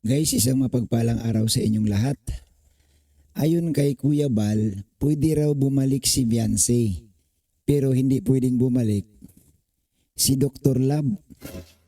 Guys, isang mapagpalang araw sa inyong lahat. Ayon kay Kuya Bal, pwede raw bumalik si Beyonce. Pero hindi pwedeng bumalik si Dr. Love.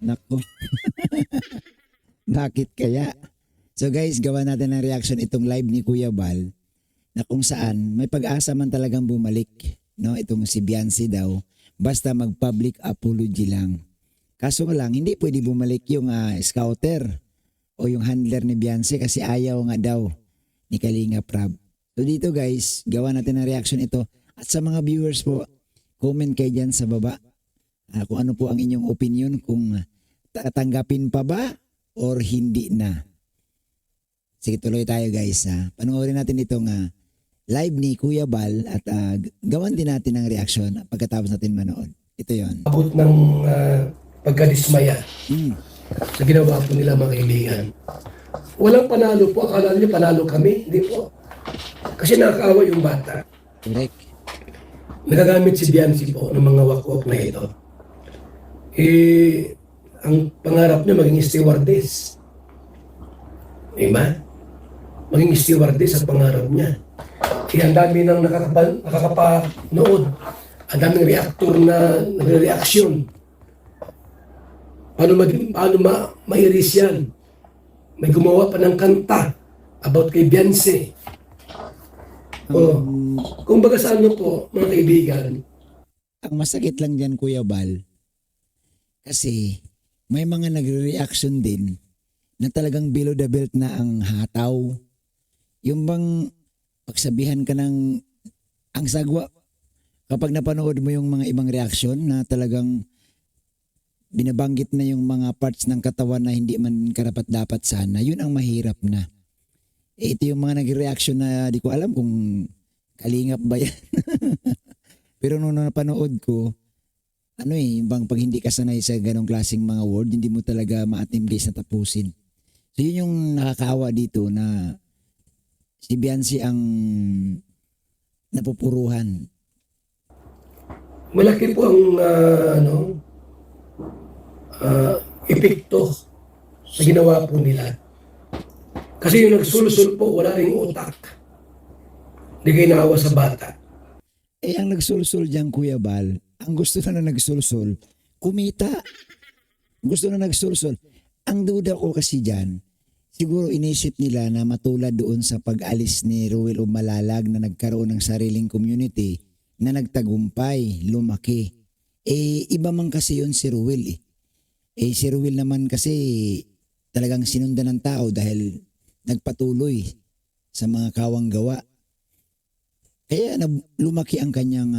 Nako, bakit kaya? So guys, gawa natin ng reaction itong live ni Kuya Bal na kung saan may pag-asa man talagang bumalik. No, itong si Beyonce daw, basta mag-public apology lang. Kaso lang, hindi pwede bumalik yung scouter o yung handler ni Beyonce kasi ayaw nga daw ni Kalinga Prab. So dito guys, gawa natin ng reaction ito. At sa mga viewers po, comment kayo dyan sa baba kung ano po ang inyong opinion, kung tatanggapin pa ba or hindi na. Sige, tuloy tayo guys. Panoorin natin itong live ni Kuya Bal at gawan din natin ng reaction pagkatapos natin manood. Ito yon. Abot ng pagkadismaya sa ginawa po nila mga kaibigan. Walang panalo po. Akala niyo panalo kami? Hindi po. Kasi nakakaawa yung bata. Correct. Nagagamit si Beyonce po ng mga wakwak na ito. Ang pangarap niya maging stewardess. Diba? Maging stewardess ang pangarap niya. Kaya ang dami nang nakakapanood. Ang daming reactor na nagre-reaction. Paano mairis yan? May gumawa pa ng kanta about kay Beyonce. Kung baga sa ano po, mga kaibigan. Ang masakit lang dyan, Kuya Bal, kasi may mga nagre-reaction din na talagang below the belt na ang hataw. Yung bang pagsabihan ka ng ang sagwa, kapag napanood mo yung mga ibang reaction na talagang binabanggit na yung mga parts ng katawan na hindi man karapat-dapat sana, yun ang mahirap na. Ito yung mga nag-reaction na di ko alam kung kalingap ba yan. Pero nung napanood ko, bang pag hindi ka sanay sa ganong klaseng mga word, hindi mo talaga ma-attempt na tapusin. So yun yung nakakaawa dito na si Beyonce ang napupuruhan. Malaki po ang epekto sa ginawa po nila. Kasi yung nagsulsul po, wala ring utak. Hindi kayo naawa sa bata. Ang nagsulsul dyan, Kuya Bal, ang gusto na nagsulsul, kumita. Gusto na nagsulsul. Ang duda ko kasi dyan, siguro inisip nila na matulad doon sa pag-alis ni Ruel Malalag na nagkaroon ng sariling community na nagtagumpay, lumaki. Iba man kasi yun si Ruel . Si Ruel naman kasi talagang sinundan ng tao dahil nagpatuloy sa mga kawang gawa. Kaya lumaki ang kanyang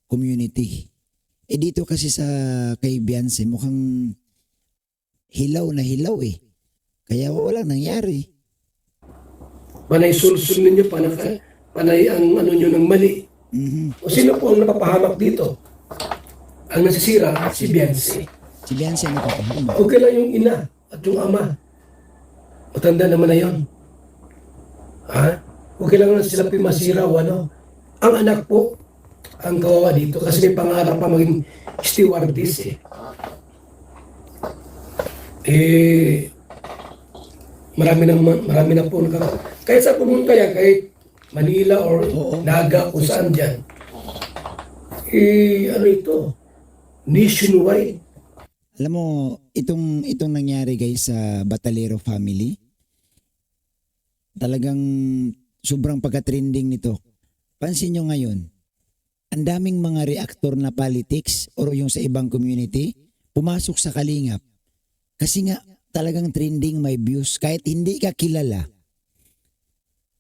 community. Dito kasi sa kay Beyonce mukhang hilaw na hilaw . Kaya walang nangyari. Panay sulsul ninyo, panay ang ano nyo ng mali. O sino po ang napapahamak dito? Ang nasisira, si Beyonce. Si Beyonce ang napapahamak. Okay lang yung ina at yung ama. Matanda naman na yun. Okay lang na sila masira o ano. Ang anak po, ang kawawa dito kasi may pangarap pa maging stewardess . Marami na po kahit sa pumunta yan, kahit Manila or Naga kung saan dyan. Ano ito? Nationwide. Alam mo, itong nangyari guys sa Batalero family, talagang sobrang pagka-trending nito. Pansin nyo ngayon, ang daming mga reactor na politics or yung sa ibang community, pumasok sa Kalingap. Kasi nga, talagang trending, may views. Kahit hindi ka kilala,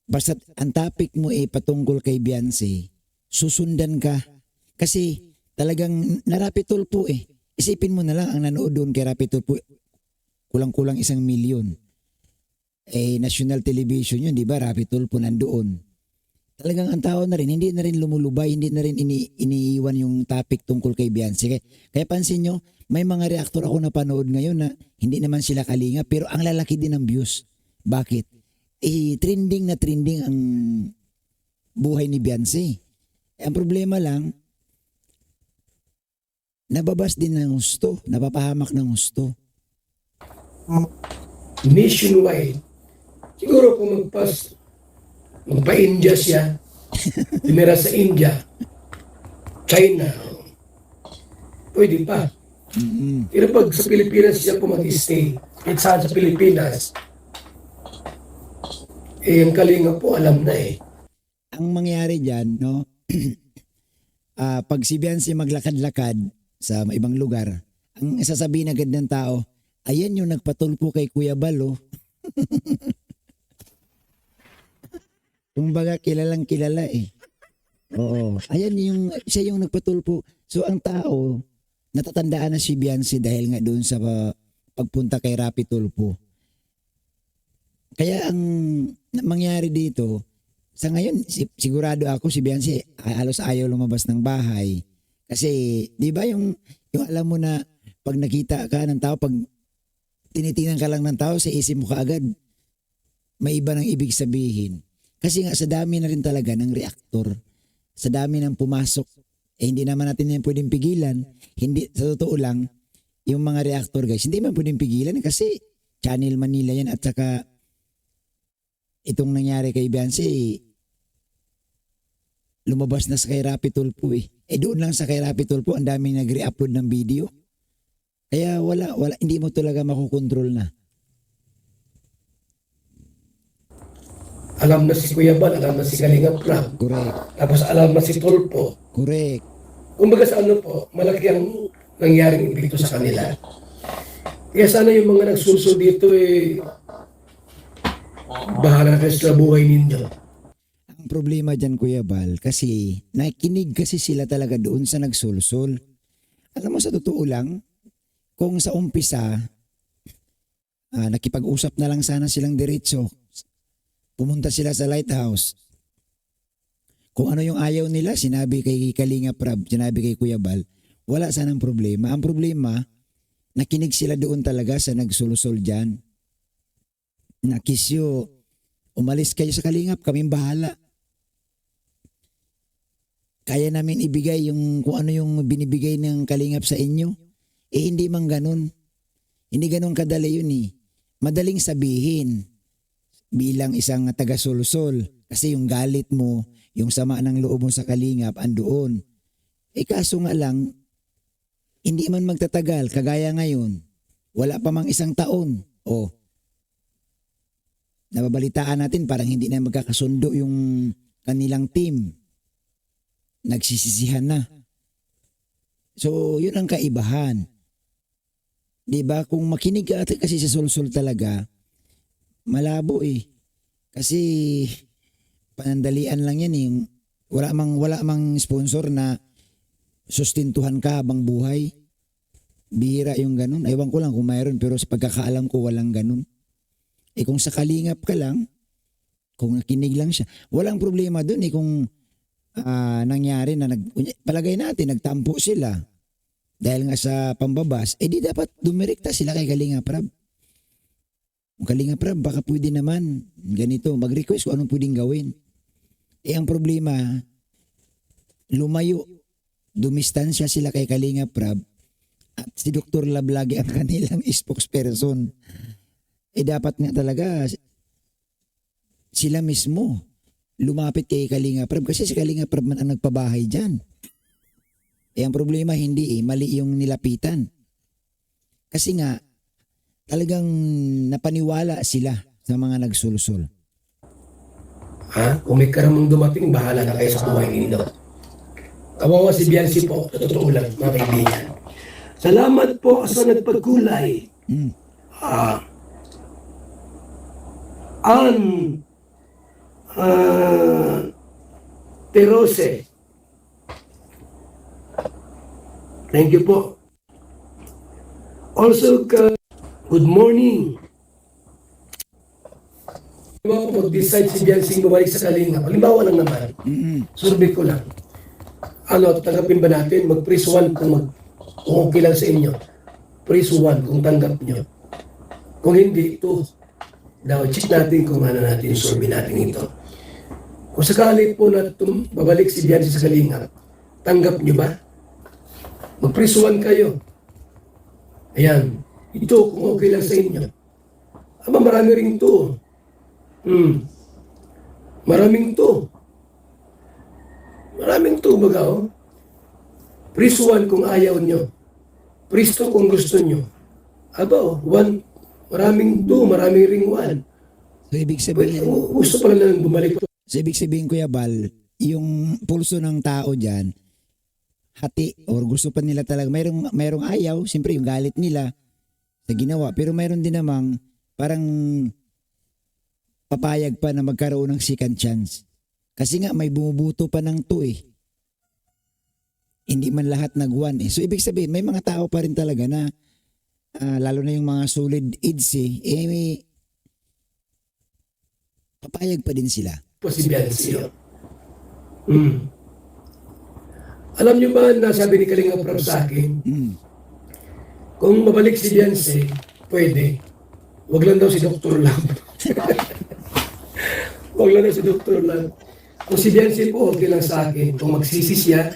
basta ang topic mo patungkol kay Beyonce, susundan ka. Kasi talagang narapitulpo . Isipin mo na lang ang nanood doon kay Rapitulpo, kulang-kulang 1 milyon. National television yun, di ba? Rapitulpo nandoon. Talagang ang tao na rin, hindi na rin lumulubay, hindi na rin iniiwan yung topic tungkol kay Beyonce. Kaya pansin nyo, may mga reactor ako napanood ngayon na hindi naman sila kalinga, pero ang lalaki din ng views. Bakit? Trending na trending ang buhay ni Beyonce. Ang problema lang, nababas din ng gusto, napapahamak ng gusto. nationwide. Siguro kung magpa-India siya, tumira sa India, China, pwede pa. Pero pag sa Pilipinas siya po mag-stay, kahit saan sa Pilipinas, yung Kalinga po alam na eh. Ang mangyari dyan, no? Pag si Beyonce maglakad-lakad sa ibang lugar, ang sasabihin agad ng tao, ayan yung nagpatulpo kay Kuya Bal, oh. Kumbaga, kilalang kilala eh. Oo. Ayan siya yung nagpatulpo. So ang tao, natatandaan na si Beyonce dahil nga doon sa pagpunta kay Rapi Tulpo. Kaya ang mangyari dito, sa ngayon, sigurado ako si Beyonce halos ayaw lumabas ng bahay. Kasi, di ba yung alam mo na pag nakita ka ng tao, pag tinitingnan ka lang ng tao, sa isip mo kaagad, may iba nang ibig sabihin. Kasi nga sa dami na rin talaga ng reaktor, sa dami ng pumasok, hindi naman natin yan pwedeng pigilan. Hindi, sa totoo lang, yung mga reaktor guys, hindi man pwedeng pigilan kasi Channel Manila yan at saka itong nangyari kay Beyonce, lumabas na sa kay Rapi Tulpo eh. Doon lang sa kay Rapi Tulpo, ang daming nag-re-upload ng video. Kaya wala, hindi mo talaga makukontrol na. Alam na si Kuya Bal, alam na si Kalinga Prab. Correct. Tapos alam na si Tulpo. Correct. Kumbaga sa ano po, malaki ang nangyaring epekto sa kanila. Kaya sana yung mga nagsuso dito eh, bahala kayo sa buhay ninyo. Ang problema dyan Kuya Bal, kasi nakikinig kasi sila talaga doon sa nagsulsol. Alam mo sa totoo lang, kung sa umpisa, nakipag-usap na lang sana silang diretso. Pumunta sila sa lighthouse. Kung ano yung ayaw nila, sinabi kay Kalinga Prab, sinabi kay Kuya Bal, wala sanang problema. Ang problema, nakinig sila doon talaga sa nagsulusol dyan. Nakisyo, umalis kayo sa Kalingap, kaming bahala. Kaya namin ibigay yung kung ano yung binibigay ng Kalingap sa inyo. Hindi man ganun. Hindi ganun kadali yun eh. Madaling sabihin bilang isang taga-sulusol kasi yung galit mo, yung sama ng loob mo sa Kalingap, andoon. Kaso nga lang, hindi man magtatagal, kagaya ngayon, wala pa mang isang taon. Nababalitaan natin parang hindi na magkakasundo yung kanilang team. Nagsisisihan na. So, yun ang kaibahan. Diba? Kung makinig ka kasi sa sulsul talaga, malabo eh. Kasi panandalian lang yan eh. Wala mang sponsor na sustintuhan ka habang buhay. Bihira yung ganun. Ewan ko lang kung mayroon pero sa pagkakaalam ko walang ganun. Kung sa Kalingap ka lang, kung nakinig lang siya, walang problema dun kung nangyari na palagay natin, nagtampo sila dahil nga sa pambabas, di dapat dumirekta sila kay Kalinga Prab. Kung Kalinga Prab, baka pwede naman ganito, mag-request kung anong pwedeng gawin. Ang problema, lumayo, dumistansya sila kay Kalinga Prab at si Dr. Lablagi ang kanilang spokesperson. Dapat nga talaga sila mismo lumapit kay Kalinga Prab kasi si Kalinga Prab man ang nagpabahay dyan. Ang problema hindi mali yung nilapitan. Kasi nga talagang napaniwala sila sa mga nagsulsol. Kung may karamang dumating, bahala na kayo sa buhay ninyo. Kawawa si Beyonce po, sa totoo lang, mga kaibigan. Salamat po sa nagpagkulay. Terose. Thank you po. Also, good morning. Mag-decide si Beyonce bumalik sa Kalinga. Halimbawa lang naman, survey ko lang. Tanggapin ba natin? Mag-press 1 kung okay lang sa inyo. Press 1 kung tanggap nyo. Kung hindi, ito. Check natin kung ano natin yung survey natin ito. Kung sakali po na babalik si Beyonce sa Kalinga, tanggap nyo ba? Mag-press 1 kayo. Ayan. Ito kung okay lang sa inyo. Aba, marami rin to. Maraming to. Maraming to, baga, oh. Priest 1 kung ayaw nyo. Priest 2 kung gusto nyo. Aba, oh, 1, maraming 2, maraming ring 1. So ibig sabihin, Gusto pala lang bumalik. so ibig sabihin Kuya Bal, yung pulso ng tao diyan hati or gusto pa nila talaga mayroong ayaw, siyempre yung galit nila sa ginawa, pero mayroon din namang parang papayag pa na magkaroon ng second chance. Kasi nga may bumubuto pa ng 2 eh. Hindi man lahat nag-1 eh. So ibig sabihin may mga tao pa rin talaga na lalo na yung mga solid aids may papayag pa din sila. Po si Biancio. Alam niyo ba na sabi ni Kalinga Prab sa akin, kung mabalik si Bianci, pwede. Wag lang daw si Dr. Lam. Wag lang daw si Dr. Lam. Kung si Bianci po, okay lang sa akin. Kung magsisi siya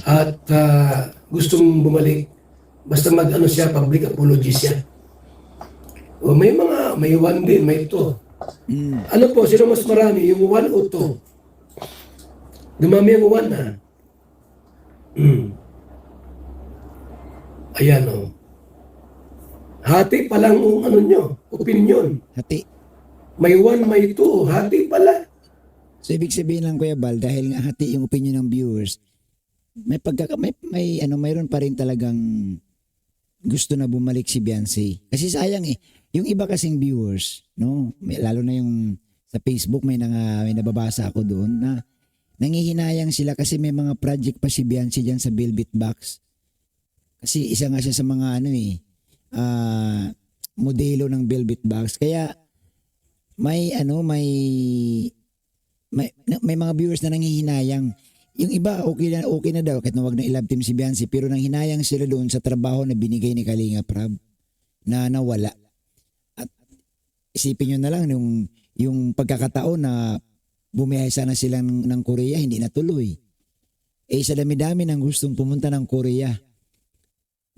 at gustong bumalik, basta mag-ano siya, public apology siya. O may 1 din, may 2. Ano po, sino mas marami? Yung 1 o 2? Dumami ang 1 na. Ayan o. Hati pa lang ang ano nyo, opinion. Hati. May 1, may 2, hati pala. So ibig sabihin lang Kuya Bal, dahil nga hati yung opinion ng viewers, mayroon pa rin talagang gusto na bumalik si Bianci. Kasi sayang eh. Yung iba kasing viewers, no, lalo na yung sa Facebook may nababasa ako doon na nangihinayang sila kasi may mga project pa si Bianci diyan sa Velvet Box. Kasi isa nga siya sa mga modelo ng Velvet Box. Kaya may mga viewers na nangihinayang. Yung iba okay na daw kahit na wag na i-love team si Bianci, pero nanghinayang sila doon sa trabaho na binigay ni Kalinga Prab na nawala. At isipin nyo na lang yung pagkakataon na bumiyahe sana sila ng Korea, hindi natuloy. Sa dami-dami ng gustong pumunta ng Korea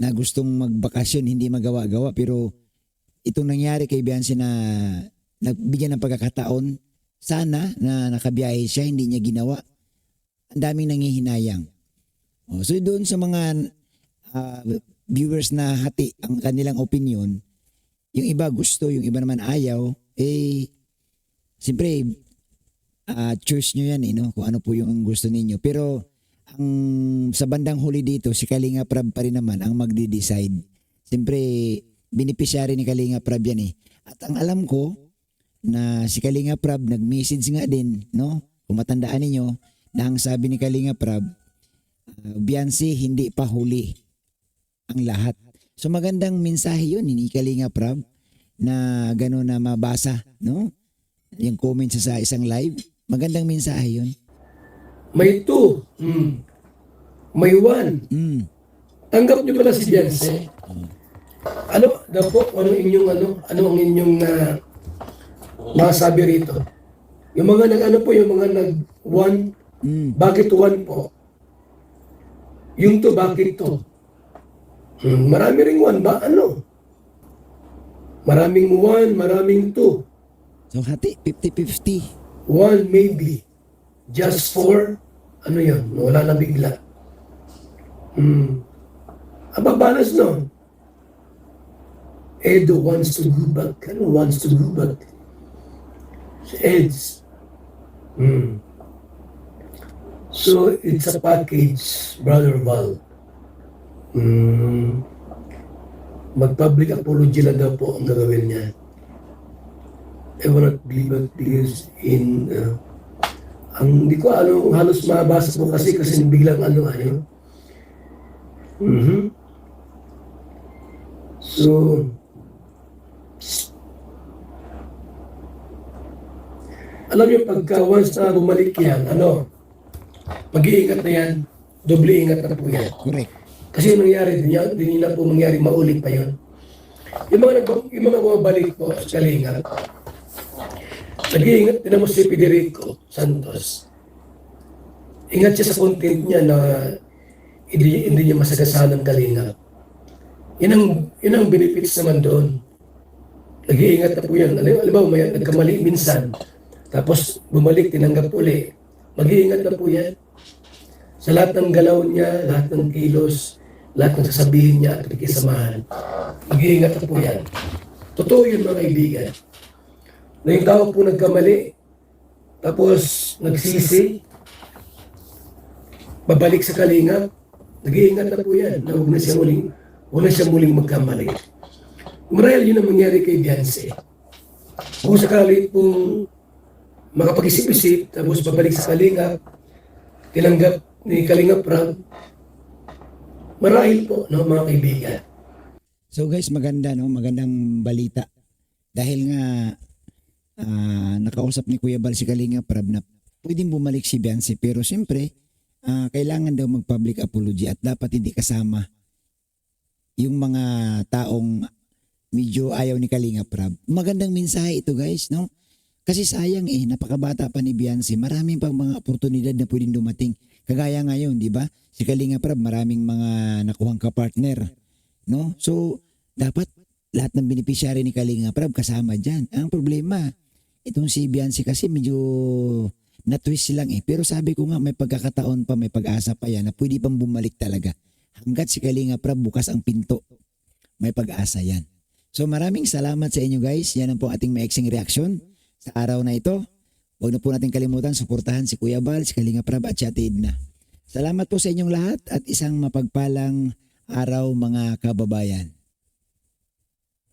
na gustong magbakasyon, hindi magawa-gawa, pero itong nangyari kay Bianci na nagbigyan ng pagkakataon, sana na nakabiyahe siya, hindi niya ginawa. Ang daming nangihinayang. So doon sa mga viewers na hati ang kanilang opinion, yung iba gusto, yung iba naman ayaw, siyempre, choose nyo yan no? Kung ano po yung gusto ninyo. Pero sa bandang huli dito, si Kalinga Prab pa rin naman ang magde-decide. Siyempre, beneficiary ni Kalinga Prab yan At ang alam ko, na si Kalinga Prab nag-message nga din, no? Kung matandaan ninyo, na ang sabi ni Kalinga Prab, Bianci, hindi pa huli ang lahat. So magandang mensahe yun ni Kalinga Prab na gano'n na mabasa, no? Yung comment sa isang live, magandang mensahe yun. May 2. May 1. Tanggap nyo pala si Bianci. Ano daw po, ano ang inyong masabi rito? Yung mga yung mga nag-1, bakit 1 po? Yung 2, bakit 2? Marami ring 1 ba? Maraming 1, maraming 2. So hati, 50-50. 1 maybe. Just 4. Ano yun? Wala na bigla. Balance no? Edo wants to go back. Ano wants to go back? Si Eds. So, it's a package, Brother Val. Mag-public apology lang daw po ang gagawin niya. I will not be back because hindi ko halos mabasa po kasi biglang So, alam niyo pagka once na bumalik yan, mag-iingat na yan, doble ingat na po yan. Correct. Kasi yung nangyari din na po mangyari, maulit pa yun. Yung mga bumabalik po sa Kalinga, nag-iingat din mo si Federico Santos. Ingat siya sa content niya na hindi niya masagasaan ng Kalinga. Yun ang benefits naman doon. Nag-iingat na po yan. Alam mo, may nagkamali minsan, tapos bumalik, tinanggap uli. Mag-iingat na po yan. Sa lahat ng galaw niya, lahat ng kilos, lahat ng sasabihin niya at pakikisamahan, mag-iingat na po yan. Totoo yun mga kaibigan. Na yung tao po nagkamali, tapos nagsisi, babalik sa kalingap, nag-iingat na po yan na huwag na siya muling magkamali. Marahil yun ang mangyari kay Beyonce. Kung sakali pong makapag-isip-isip, tapos babalik sa kalingap, tinanggap ni Kalingap Rab, marahil po, no, mga kaibigan. So guys, maganda no, magandang balita. Dahil nga nakausap ni Kuya Bal si Kalinga Prab na pwedeng bumalik si Beyonce, pero siyempre kailangan daw mag-public apology at dapat hindi kasama yung mga taong medyo ayaw ni Kalinga Prab. Magandang mensahe ito guys, no? Kasi sayang napakabata pa ni Beyonce. Maraming pang mga oportunidad na pwedeng dumating. Kagaya ngayon, di ba? Si Kalinga Prab, maraming mga nakuhang ka-partner, no? So, dapat lahat ng beneficiary ni Kalinga Prab kasama dyan. Ang problema, itong si Beyonce kasi medyo na-twist lang Pero sabi ko nga, may pagkakataon pa, may pag-asa pa yan na pwede pang bumalik talaga. Hanggat si Kalinga Prab, bukas ang pinto. May pag-asa yan. So maraming salamat sa inyo guys. Yan ang po ating maiksing reaksyon sa araw na ito. Huwag na po natin kalimutan, suportahan si Kuya Bal, si Kalinga Prab at si Ate Edna. Salamat po sa inyong lahat at isang mapagpalang araw mga kababayan.